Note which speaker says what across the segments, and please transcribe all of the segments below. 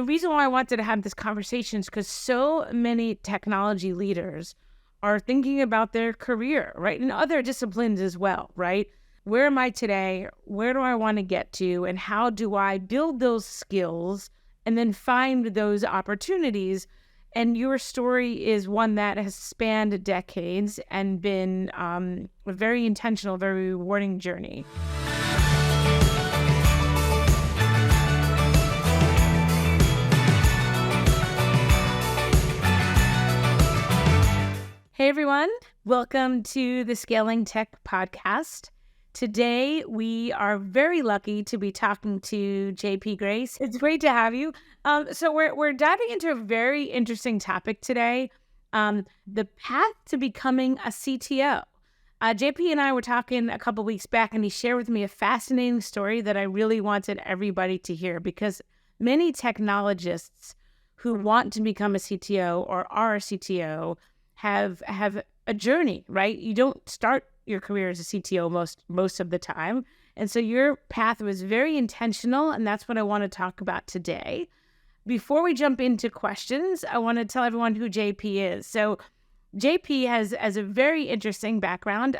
Speaker 1: the reason why I wanted to have this conversation is because so many technology leaders are thinking about their career, right? In other disciplines as well, right? Where am I today? Where do I want to get to? And how do I build those skills and then find those opportunities? And your story is one that has spanned decades and been a very intentional, very rewarding journey. Hey everyone, welcome to the Scaling Tech Podcast. Today we are very lucky to be talking to JP Grace. It's great to have you. So we're diving into a very interesting topic today, the path to becoming a CTO. JP and I were talking a couple weeks back, and he shared with me a fascinating story that I really wanted everybody to hear, because many technologists who want to become a CTO or are a CTO have a journey, right? You don't start your career as a CTO most of the time. And so your path was very intentional, and that's what I want to talk about today. Before we jump into questions, I want to tell everyone who JP is. So JP has a very interesting background.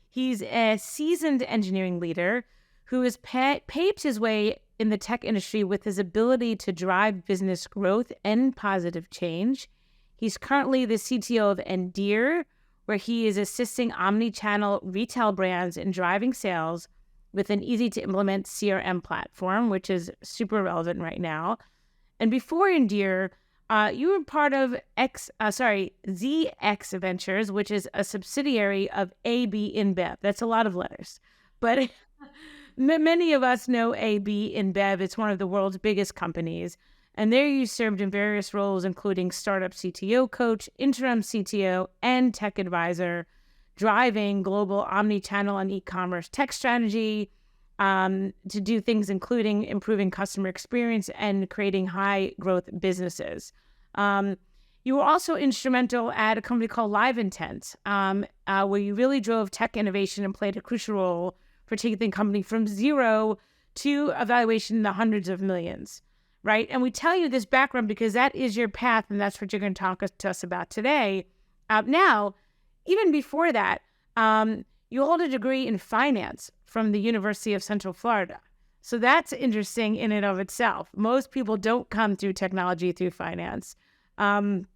Speaker 1: He's a seasoned engineering leader who has paved his way in the tech industry with his ability to drive business growth and positive change. He's currently the CTO of Endear, where he is assisting omnichannel retail brands in driving sales with an easy-to-implement CRM platform, which is super relevant right now. And before Endear, you were part of ZX Ventures, which is a subsidiary of AB InBev. That's a lot of letters. But many of us know AB InBev. It's one of the world's biggest companies. And there you served in various roles, including startup CTO coach, interim CTO, and tech advisor, driving global omnichannel and e-commerce tech strategy to do things including improving customer experience and creating high growth businesses. You were also instrumental at a company called Live Intent, where you really drove tech innovation and played a crucial role for taking the company from zero to a valuation in the hundreds of millions. Right. And we tell you this background because that is your path, and that's what you're going to talk to us about today. Now, even before that, you hold a degree in finance from the University of Central Florida. So that's interesting in and of itself. Most people don't come through technology through finance. And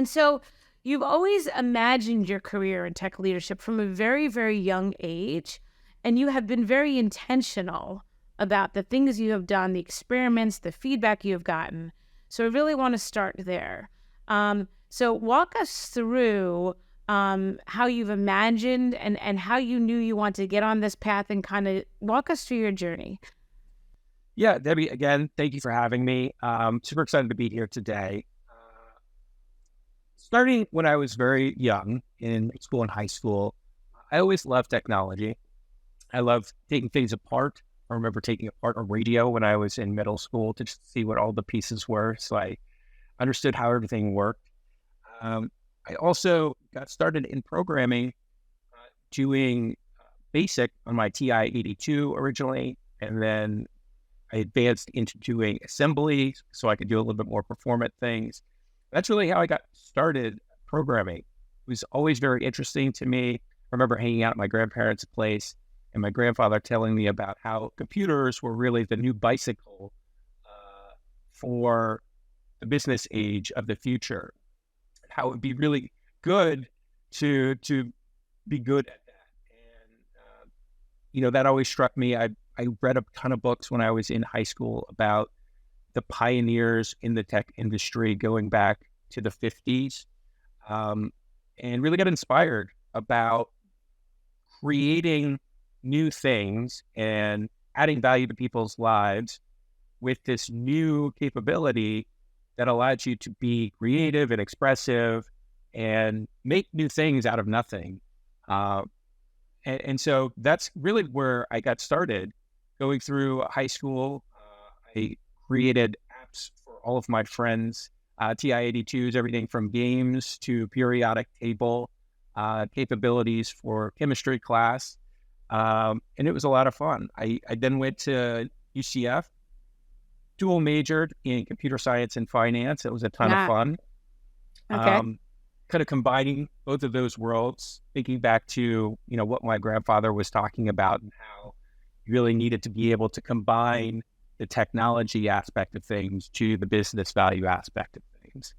Speaker 1: so you've always imagined your career in tech leadership from a very, very young age, and you have been very intentional about the things you have done, the experiments, the feedback you have gotten. So I really want to start there. So walk us through how you've imagined and how you knew you wanted to get on this path, and kind of walk us through your journey.
Speaker 2: Yeah, Debbie, again, thank you for having me. Super excited to be here today. Starting when I was very young in school and high school, I always loved technology. I loved taking things apart. I remember taking apart a radio when I was in middle school to just see what all the pieces were, so I understood how everything worked. I also got started in programming, doing BASIC on my TI-82 originally, and then I advanced into doing assembly so I could do a little bit more performant things. That's really how I got started programming. It was always very interesting to me. I remember hanging out at my grandparents' place and my grandfather telling me about how computers were really the new bicycle for the business age of the future. How it would be really good to be good at that. And, that always struck me. I read a ton of books when I was in high school about the pioneers in the tech industry going back to the 50s, and really got inspired about creating new things and adding value to people's lives with this new capability that allows you to be creative and expressive and make new things out of nothing. And so that's really where I got started. Going through high school, I created apps for all of my friends, TI-82s, everything from games to periodic table capabilities for chemistry class. And it was a lot of fun. I then went to UCF dual majored in computer science and finance. It was a ton of
Speaker 1: Yeah.
Speaker 2: fun.
Speaker 1: Okay.
Speaker 2: Kind of combining both of those worlds, thinking back to, what my grandfather was talking about and how you really needed to be able to combine the technology aspect of things to the business value aspect of things.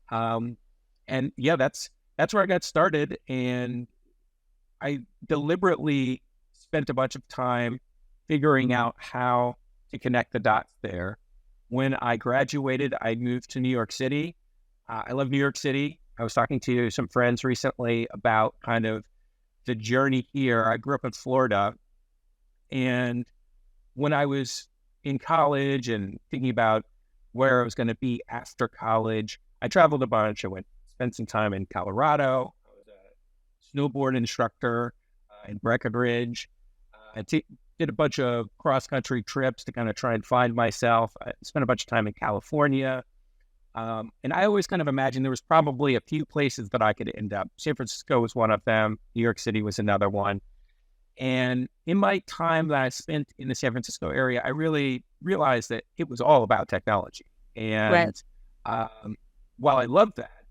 Speaker 2: And yeah, that's where I got started. And I deliberately spent a bunch of time figuring out how to connect the dots there. When I graduated, I moved to New York City. I love New York City. I was talking to some friends recently about kind of the journey here. I grew up in Florida, and when I was in college and thinking about where I was going to be after college, I traveled a bunch. I spent some time in Colorado. I was a snowboard instructor in Breckenridge. Did a bunch of cross-country trips to kind of try and find myself. I spent a bunch of time in California. And I always kind of imagined there was probably a few places that I could end up. San Francisco was one of them. New York City was another one. And in my time that I spent in the San Francisco area, I really realized that it was all about technology.
Speaker 1: Right.
Speaker 2: And while I loved that,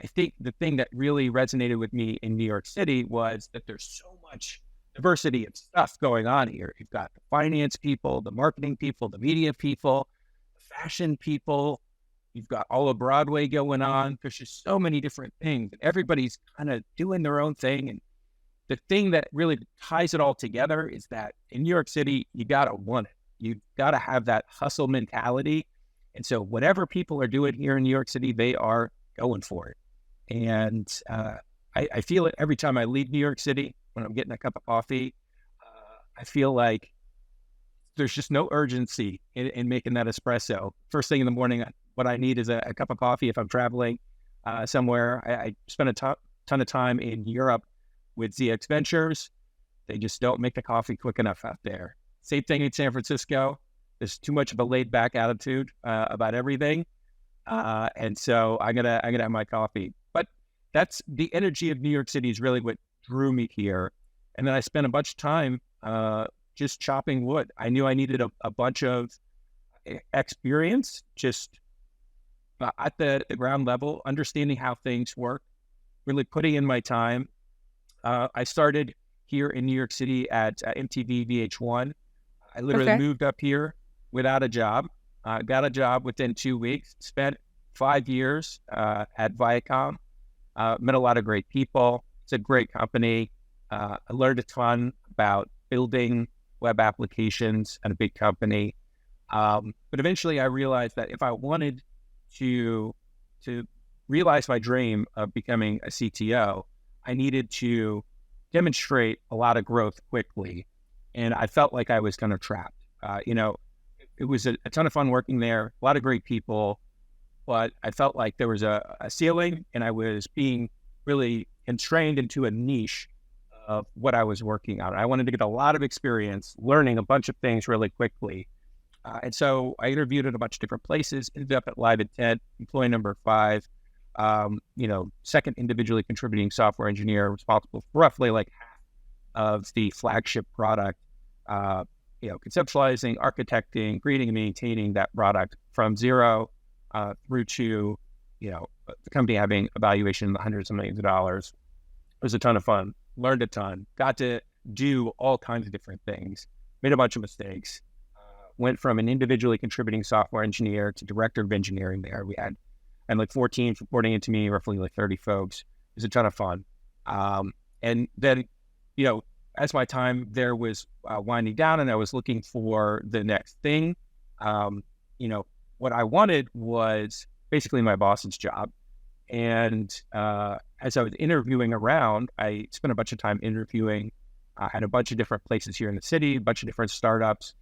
Speaker 2: I think the thing that really resonated with me in New York City was that there's so much diversity of stuff going on here. You've got the finance people, the marketing people, the media people, the fashion people. You've got all of Broadway going on. There's just so many different things. Everybody's kind of doing their own thing. And the thing that really ties it all together is that in New York City, you got to want it. You got to have that hustle mentality. And so whatever people are doing here in New York City, they are going for it. And I feel it every time I leave New York City when I'm getting a cup of coffee. I feel like there's just no urgency in making that espresso. First thing in the morning, what I need is a cup of coffee if I'm traveling somewhere. I spent a ton of time in Europe with ZX Ventures. They just don't make the coffee quick enough out there. Same thing in San Francisco. There's too much of a laid back attitude about everything. And so I'm gonna have my coffee. But that's the energy of New York City is really what drew me here. And then I spent a bunch of time just chopping wood. I knew I needed a bunch of experience just at the ground level, understanding how things work, really putting in my time. I started here in New York City at MTV VH1. I literally
Speaker 1: Okay.
Speaker 2: moved up here without a job. Got a job within 2 weeks. Spent 5 years at Viacom. Met a lot of great people. It's a great company. I learned a ton about building web applications at a big company. But eventually I realized that if I wanted to realize my dream of becoming a CTO, I needed to demonstrate a lot of growth quickly. And I felt like I was kind of trapped. It was a ton of fun working there, a lot of great people, but I felt like there was a ceiling and I was being really constrained into a niche of what I was working on. I wanted to get a lot of experience learning a bunch of things really quickly. And so I interviewed at a bunch of different places, ended up at Live Intent, employee number 5, second individually contributing software engineer responsible for roughly like half of the flagship product, conceptualizing, architecting, creating and maintaining that product from zero through to, the company having a valuation in the hundreds of millions of dollars. It was a ton of fun, learned a ton, got to do all kinds of different things, made a bunch of mistakes, went from an individually contributing software engineer to director of engineering there. We had like 4 teams reporting into me, roughly like 30 folks. It was a ton of fun. And then, as my time there was winding down and I was looking for the next thing, what I wanted was basically my boss's job. And as I was interviewing around, I spent a bunch of time interviewing at a bunch of different places here in the city, a bunch of different startups,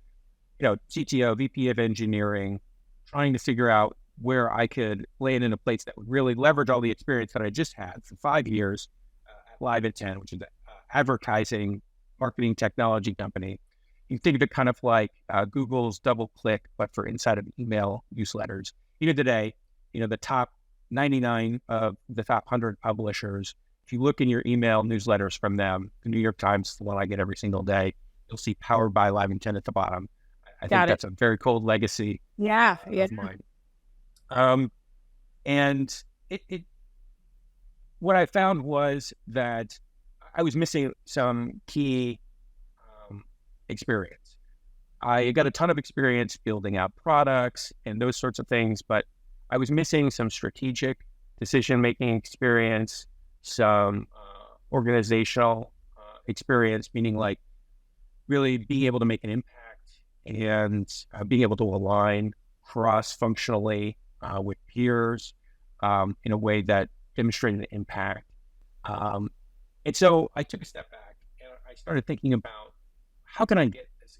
Speaker 2: CTO, VP of engineering, trying to figure out where I could land in a place that would really leverage all the experience that I just had for 5 years at Live Intent, which is an advertising marketing technology company. You can think of it kind of like Google's DoubleClick, but for inside of email newsletters. Even today, the top 99 of the top 100 publishers, if you look in your email newsletters from them, the New York Times, the one I get every single day, you'll see powered by Live Intent at the bottom. I think
Speaker 1: Got it.
Speaker 2: that's a very cool legacy
Speaker 1: Yeah. Yeah.
Speaker 2: of mine. Um, and it what I found was that I was missing some key um, experience. I got a ton of experience building out products and those sorts of things, but I was missing some strategic decision-making experience, some organizational experience, meaning like really being able to make an impact and being able to align cross-functionally with peers in a way that demonstrated an impact. Um, and so I took a step back and I started thinking about how can I get this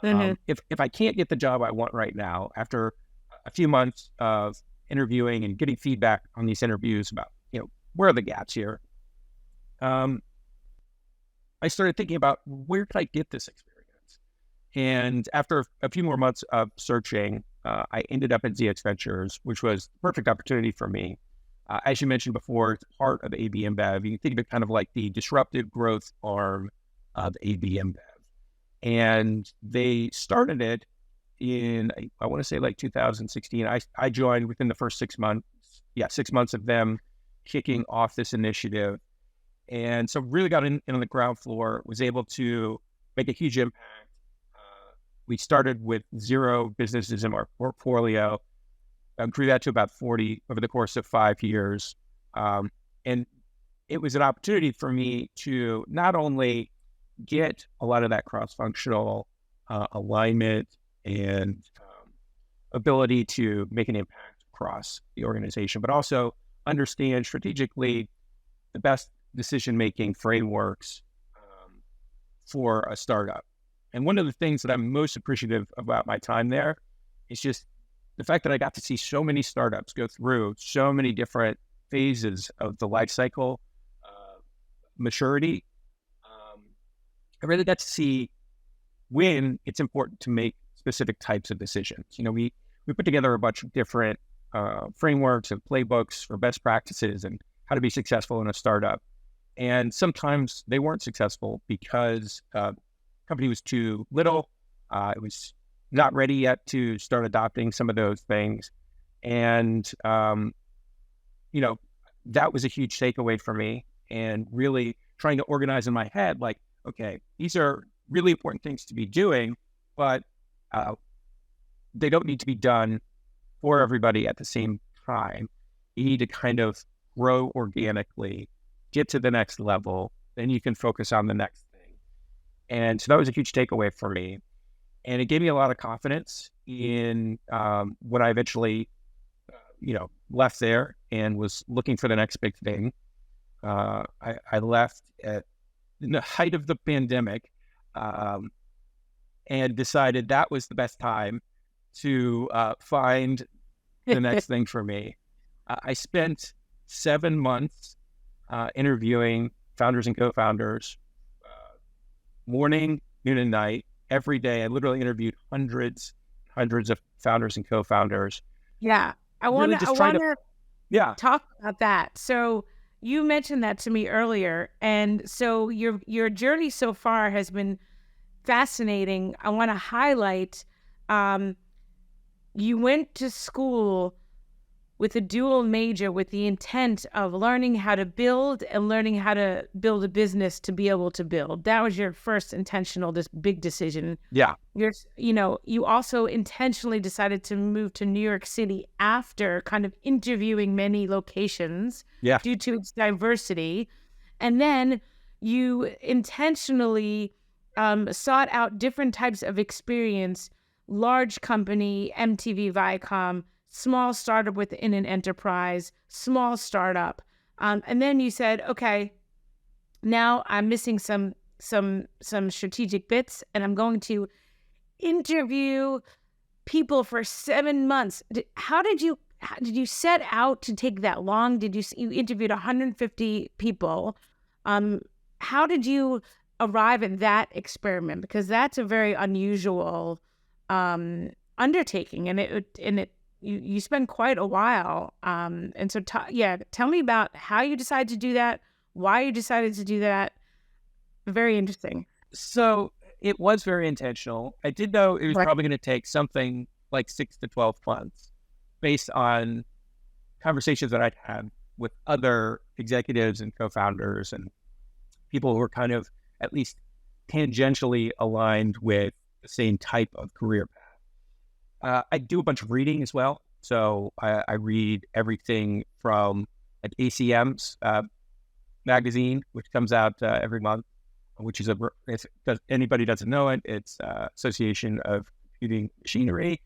Speaker 2: experience?
Speaker 1: Hmm.
Speaker 2: If I can't get the job I want right now, after a few months of interviewing and getting feedback on these interviews about, where are the gaps here? I started thinking about where could I get this experience? And after a few more months of searching, I ended up at ZX Ventures, which was the perfect opportunity for me. As you mentioned before, it's part of AB InBev. You can think of it kind of like the disruptive growth arm of AB InBev. And they started it in, I want to say like 2016. I joined within the first 6 months. Yeah, 6 months of them kicking off this initiative. And so really got in on the ground floor, was able to make a huge impact. We started with 0 businesses in our portfolio, grew that to about 40 over the course of 5 years. And it was an opportunity for me to not only get a lot of that cross-functional alignment and ability to make an impact across the organization, but also understand strategically the best decision-making frameworks for a startup. And one of the things that I'm most appreciative about my time there is just the fact that I got to see so many startups go through so many different phases of the life cycle, maturity. I really got to see when it's important to make specific types of decisions. We put together a bunch of different frameworks and playbooks for best practices and how to be successful in a startup. And sometimes they weren't successful because company was too little. It was not ready yet to start adopting some of those things. And, that was a huge takeaway for me, and really trying to organize in my head, like, okay, these are really important things to be doing, but they don't need to be done for everybody at the same time. You need to kind of grow organically, get to the next level, then you can focus on the next thing. And so that was a huge takeaway for me. And it gave me a lot of confidence in when I eventually, left there and was looking for the next big thing. I left in the height of the pandemic and decided that was the best time to find the next thing for me. I spent 7 months interviewing founders and co-founders, morning, noon, and night, every day. I literally interviewed hundreds of founders and co-founders.
Speaker 1: Yeah. I
Speaker 2: Really
Speaker 1: want
Speaker 2: just
Speaker 1: to
Speaker 2: trying to, yeah,
Speaker 1: talk about that. So you mentioned that to me earlier, and so your journey so far has been fascinating. I want to highlight you went to school with a dual major with the intent of learning how to build and learning how to build a business to be able to build. That was your first intentional, this big decision.
Speaker 2: yeah,
Speaker 1: You also intentionally decided to move to New York City after kind of interviewing many locations
Speaker 2: yeah,
Speaker 1: due to its diversity. And then you intentionally sought out different types of experience, large company, MTV, Viacom, small startup within an enterprise, small startup. And then you said, okay, now I'm missing some strategic bits, and I'm going to interview people for 7 months. How did you set out to take that long? You interviewed 150 people? How did you arrive at that experiment? Because that's a very unusual undertaking, and you spend quite a while. And so, tell me about how you decided to do that, why you decided to do that. Very interesting.
Speaker 2: So it was very intentional. I did know it was
Speaker 1: Right.
Speaker 2: probably going to take something like 6 to 12 months based on conversations that I'd had with other executives and co-founders and people who were kind of at least tangentially aligned with the same type of career path. I do a bunch of reading as well. So I read everything from like ACM's magazine, which comes out every month, which is if anybody doesn't know it, it's Association of Computing Machinery,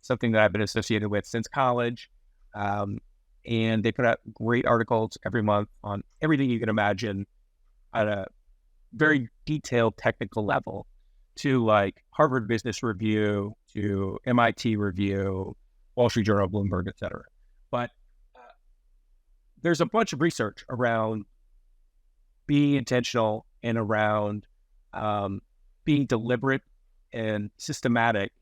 Speaker 2: something that I've been associated with since college. And they put out great articles every month on everything you can imagine at a very detailed technical level, to like Harvard Business Review, to MIT Review, Wall Street Journal, Bloomberg, et cetera. But there's a bunch of research around being intentional and around being deliberate and systematic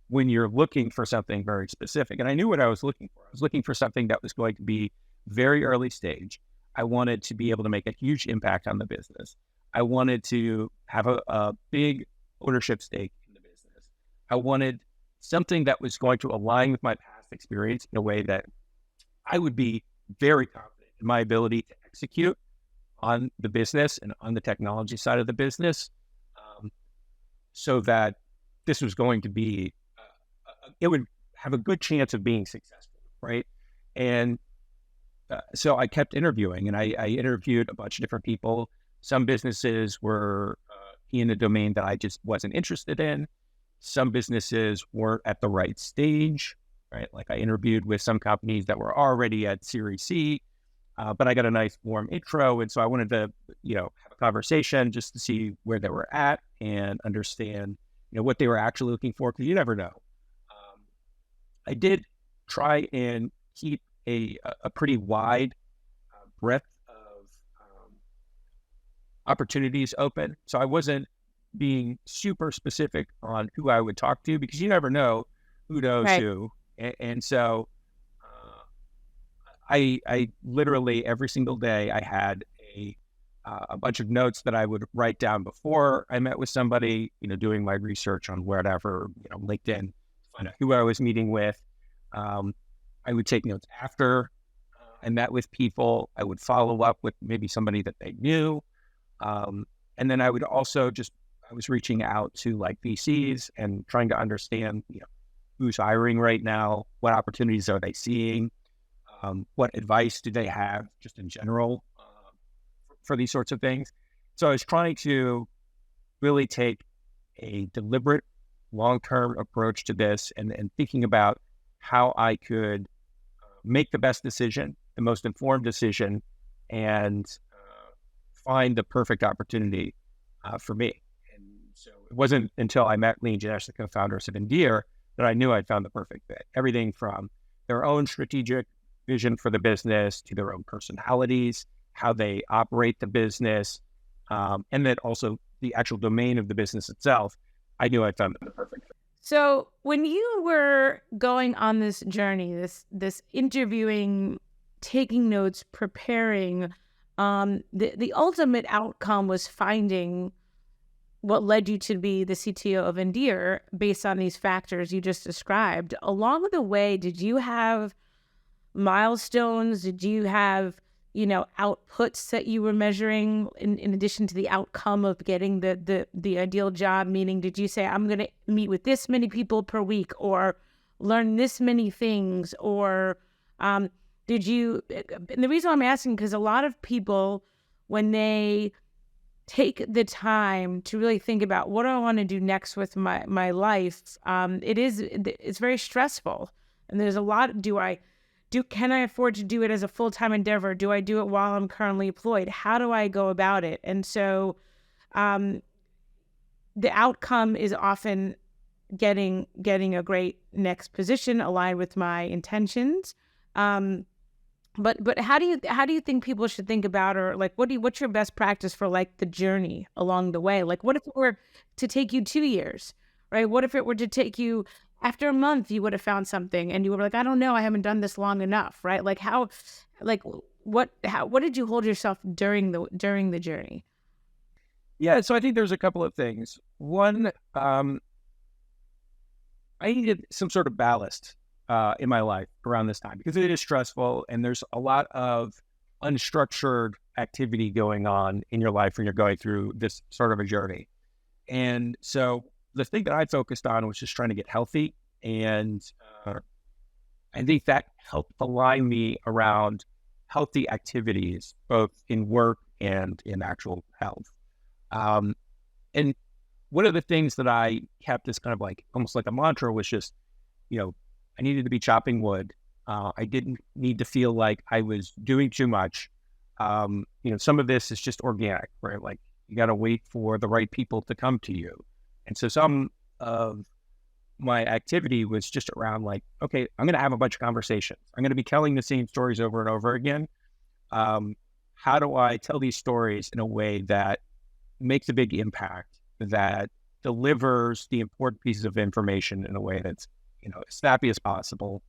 Speaker 2: when you're looking for something very specific. And I knew what I was looking for. I was looking for something that was going to be very early stage. I wanted to be able to make a huge impact on the business. I wanted to have a big ownership stake in the business. I wanted something that was going to align with my past experience in a way that I would be very confident in my ability to execute on the business and on the technology side of the business, so that this was going to be, it would have a good chance of being successful, right? And so I kept interviewing, and I interviewed a bunch of different people. Some businesses were in a domain that I just wasn't interested in. Some businesses weren't at the right stage, right? Like I interviewed with some companies that were already at Series C, but I got a nice warm intro. And so I wanted to, have a conversation just to see where they were at and understand, what they were actually looking for, because you never know. I did try and keep a pretty wide breadth of opportunities open. So I wasn't being super specific on who I would talk to, because you never know who knows
Speaker 1: Right.
Speaker 2: who. And so I literally every single day I had a bunch of notes that I would write down before I met with somebody, doing my research on whatever, LinkedIn, to find out who I was meeting with. I would take notes after I met with people. I would follow up with maybe somebody that they knew. And then I would also I was reaching out to like VCs and trying to understand, who's hiring right now, what opportunities are they seeing, what advice do they have just in general for these sorts of things. So I was trying to really take a deliberate, long-term approach to this, and thinking about how I could make the best decision, the most informed decision, and find the perfect opportunity for me. And so it wasn't until I met Lee and Janesh, the co-founders of Endear, that I knew I'd found the perfect fit. Everything from their own strategic vision for the business to their own personalities, how they operate the business, and then also the actual domain of the business itself. I knew I'd found the perfect fit.
Speaker 1: So when you were going on this journey, this interviewing, taking notes, preparing, the ultimate outcome was finding what led you to be the CTO of Endear based on these factors you just described. Along the way, did you have milestones? Did you have, outputs that you were measuring in addition to the outcome of getting the ideal job? Meaning, did you say, I'm going to meet with this many people per week, or learn this many things? Or did you, and the reason I'm asking, because a lot of people, when they take the time to really think about what do I want to do next with my life, it's very stressful. And there's a lot, can I afford to do it as a full-time endeavor? Do I do it while I'm currently employed? How do I go about it? And so the outcome is often getting a great next position aligned with my intentions. But how do you think people should think about, or like, what's your best practice for like the journey along the way? Like, what if it were to take you 2 years, right? What if it were to take you, after a month, you would have found something and you were like, I don't know, I haven't done this long enough, right? Like what did you hold yourself during the journey?
Speaker 2: Yeah, so I think there's a couple of things. One, I needed some sort of ballast in my life around this time because it is stressful and there's a lot of unstructured activity going on in your life when you're going through this sort of a journey. And so the thing that I focused on was just trying to get healthy. And I think that helped align me around healthy activities, both in work and in actual health. Um, and one of the things that I kept as kind of like almost like a mantra was just, I needed to be chopping wood. I didn't need to feel like I was doing too much. Some of this is just organic, right? Like you got to wait for the right people to come to you. And so some of my activity was just around like, okay, I'm going to have a bunch of conversations. I'm going to be telling the same stories over and over again. How do I tell these stories in a way that makes a big impact, that delivers the important pieces of information in a way that's, as snappy as possible.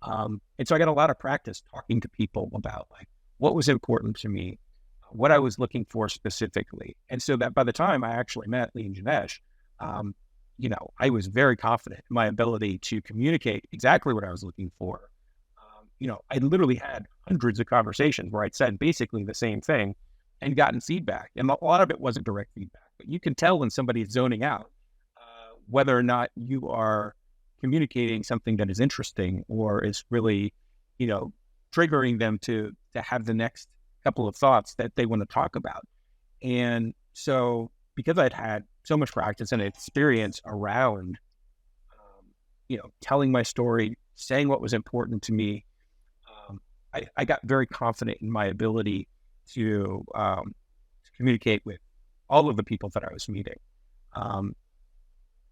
Speaker 2: And so I got a lot of practice talking to people about like what was important to me, what I was looking for specifically. And so that by the time I actually met Lee and Janesh, I was very confident in my ability to communicate exactly what I was looking for. I literally had hundreds of conversations where I'd said basically the same thing and gotten feedback. And a lot of it wasn't direct feedback, but you can tell when somebody is zoning out, whether or not you are communicating something that is interesting or is really, triggering them to have the next couple of thoughts that they want to talk about. And so because I'd had so much practice and experience around, telling my story, saying what was important to me, I got very confident in my ability to communicate with all of the people that I was meeting. And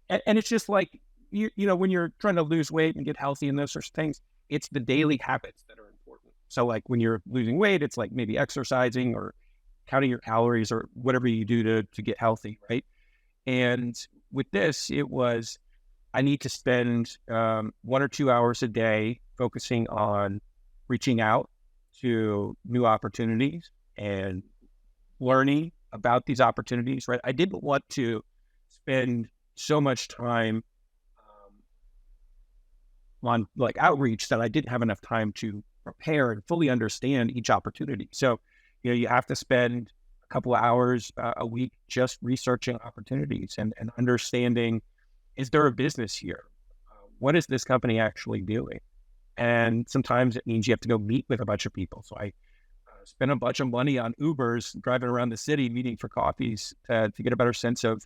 Speaker 2: it's just like, when you're trying to lose weight and get healthy and those sorts of things, it's the daily habits that are important. So like when you're losing weight, it's like maybe exercising or counting your calories or whatever you do to get healthy, right? And with this, it was, I need to spend 1 or 2 hours a day focusing on reaching out to new opportunities and learning about these opportunities, right? I didn't want to spend so much time on like outreach that I didn't have enough time to prepare and fully understand each opportunity. So, you have to spend a couple of hours a week just researching opportunities and understanding, is there a business here? What is this company actually doing? And sometimes it means you have to go meet with a bunch of people. So I spent a bunch of money on Ubers, driving around the city, meeting for coffees to get a better sense of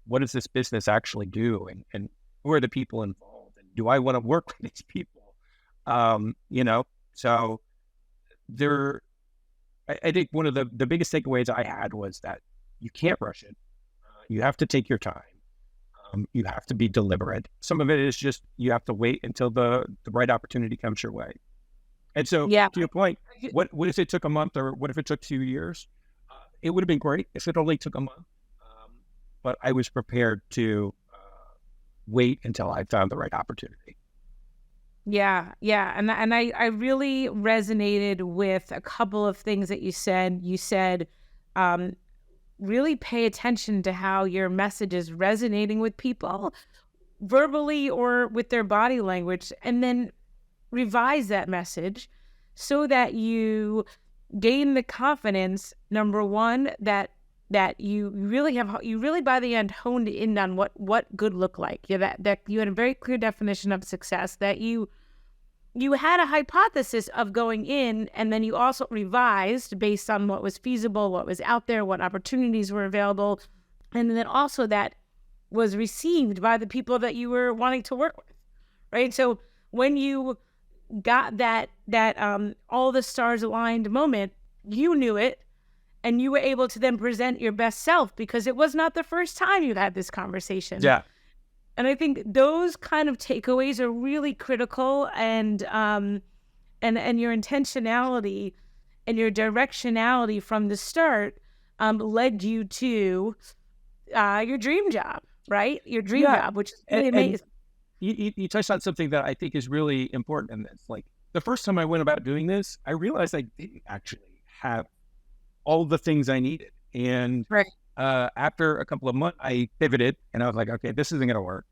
Speaker 2: what does this business actually do and who are the people involved? And do I want to work with these people? So I think one of the biggest takeaways I had was that you can't rush it. You have to take your time. You have to be deliberate. Some of it is just, you have to wait until the right opportunity comes your way. And so
Speaker 1: Yeah.
Speaker 2: to your point, what if it took a month or what if it took 2 years? It would have been great if it only took a month. But I was prepared to wait until I found the right opportunity.
Speaker 1: Yeah, yeah. And I really resonated with a couple of things that you said. You said, really pay attention to how your message is resonating with people verbally or with their body language, and then revise that message so that you gain the confidence, number one, that you really by the end honed in on what good looked like. Yeah, that you had a very clear definition of success, that you had a hypothesis of going in, and then you also revised based on what was feasible, what was out there, what opportunities were available, and then also that was received by the people that you were wanting to work with, right? So when you got that all the stars aligned moment, you knew it, and you were able to then present your best self because it was not the first time you had this conversation.
Speaker 2: Yeah.
Speaker 1: And I think those kind of takeaways are really critical, and your intentionality and your directionality from the start led you to your dream job, right? Your dream job, which is really amazing.
Speaker 2: You touched on something that I think is really important in this. Like the first time I went about doing this, I realized I didn't actually have all the things I needed. And
Speaker 1: Right.
Speaker 2: After a couple of months, I pivoted and I was like, okay, this isn't going to work.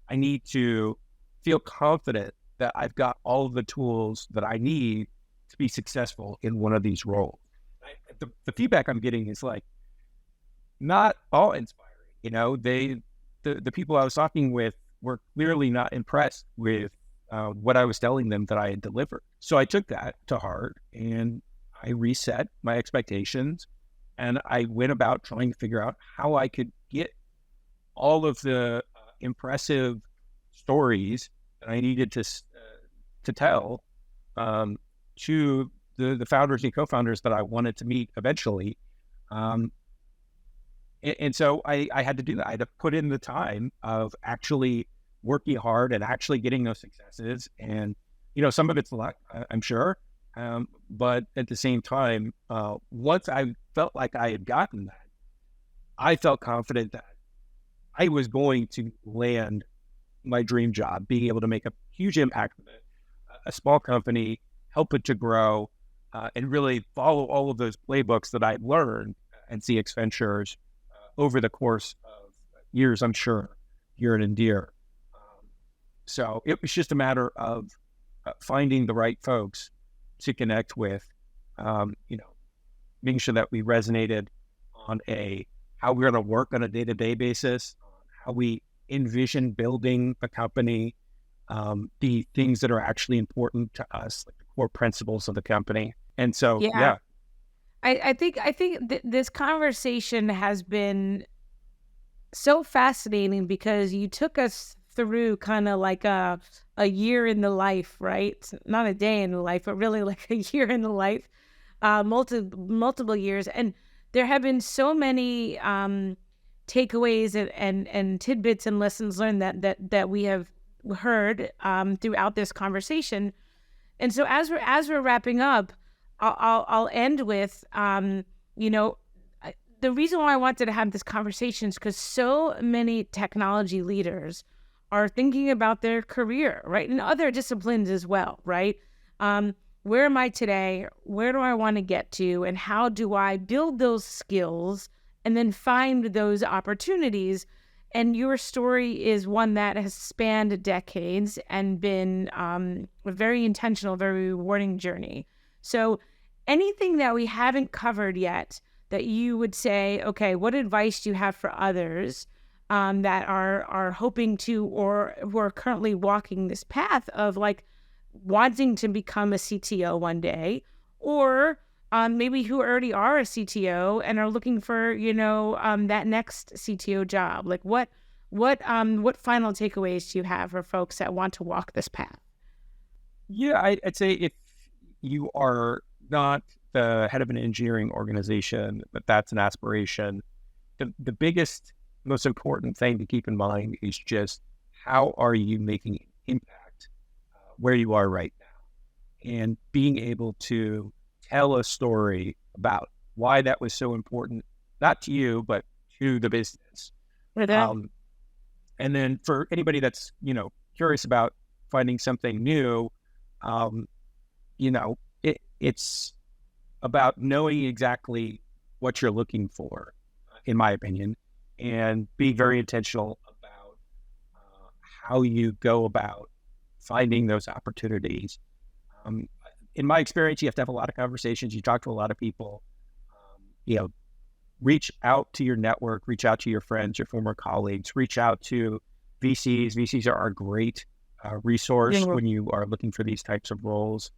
Speaker 2: I need to feel confident that I've got all of the tools that I need to be successful in one of these roles. The feedback I'm getting is like not all inspiring. The people I was talking with were clearly not impressed with what I was telling them that I had delivered. So I took that to heart and I reset my expectations, and I went about trying to figure out how I could get all of the impressive stories that I needed to tell to the founders and co-founders that I wanted to meet eventually. And so I had to do that. I had to put in the time of actually working hard and actually getting those successes. And, some of it's luck, I'm sure. But at the same time, once I felt like I had gotten that, I felt confident that I was going to land my dream job, being able to make a huge impact with it, a small company, help it to grow, and really follow all of those playbooks that I've learned at CX Ventures over the course of years, I'm sure, here at Endear. So it was just a matter of finding the right folks to connect with, making sure that we resonated on how we're going to work on a day-to-day basis, how we envision building the company, the things that are actually important to us, like the core principles of the company. And so,
Speaker 1: Yeah. I think this conversation has been so fascinating because you took us through kind of like a year in the life, right? Not a day in the life, but really like a year in the life, multiple years. And there have been so many takeaways and tidbits and lessons learned that we have heard throughout this conversation. And so as we're wrapping up, I'll end with, the reason why I wanted to have this conversation is because so many technology leaders are thinking about their career, right? And other disciplines as well, right? Where am I today? Where do I want to get to? And how do I build those skills and then find those opportunities? And your story is one that has spanned decades and been a very intentional, very rewarding journey. So anything that we haven't covered yet that you would say, okay, what advice do you have for others that are hoping to or who are currently walking this path of like wanting to become a CTO one day, or maybe who already are a CTO and are looking for, that next CTO job? Like what final takeaways do you have for folks that want to walk this path?
Speaker 2: Yeah, I'd say if you are not the head of an engineering organization, but that's an aspiration, the biggest, most important thing to keep in mind is just how are you making an impact where you are right now, and being able to tell a story about why that was so important, not to you, but to the business. And then for anybody that's, curious about finding something new, it's about knowing exactly what you're looking for, in my opinion, and being very intentional about how you go about finding those opportunities. In my experience, you have to have a lot of conversations. You talk to a lot of people, reach out to your network, reach out to your friends, your former colleagues, reach out to VCs. VCs are a great resource when you are looking for these types of roles.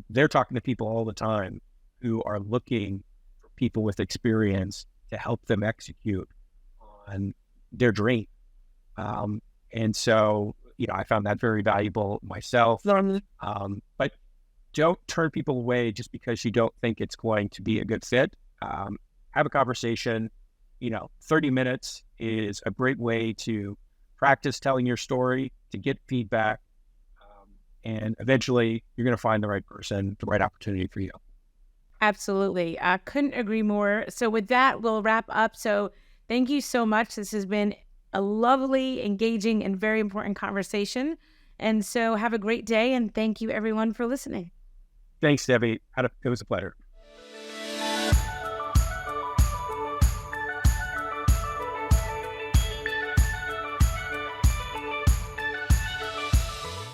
Speaker 2: They're talking to people all the time who are looking for people with experience to help them execute on their dream. And so, I found that very valuable myself. But don't turn people away just because you don't think it's going to be a good fit. Have a conversation. 30 minutes is a great way to practice telling your story, to get feedback. And eventually you're going to find the right person, the right opportunity for you.
Speaker 1: Absolutely. I couldn't agree more. So with that, we'll wrap up. So thank you so much. This has been a lovely, engaging, and very important conversation. And so have a great day. And thank you everyone for listening.
Speaker 2: Thanks, Debbie. It was a pleasure.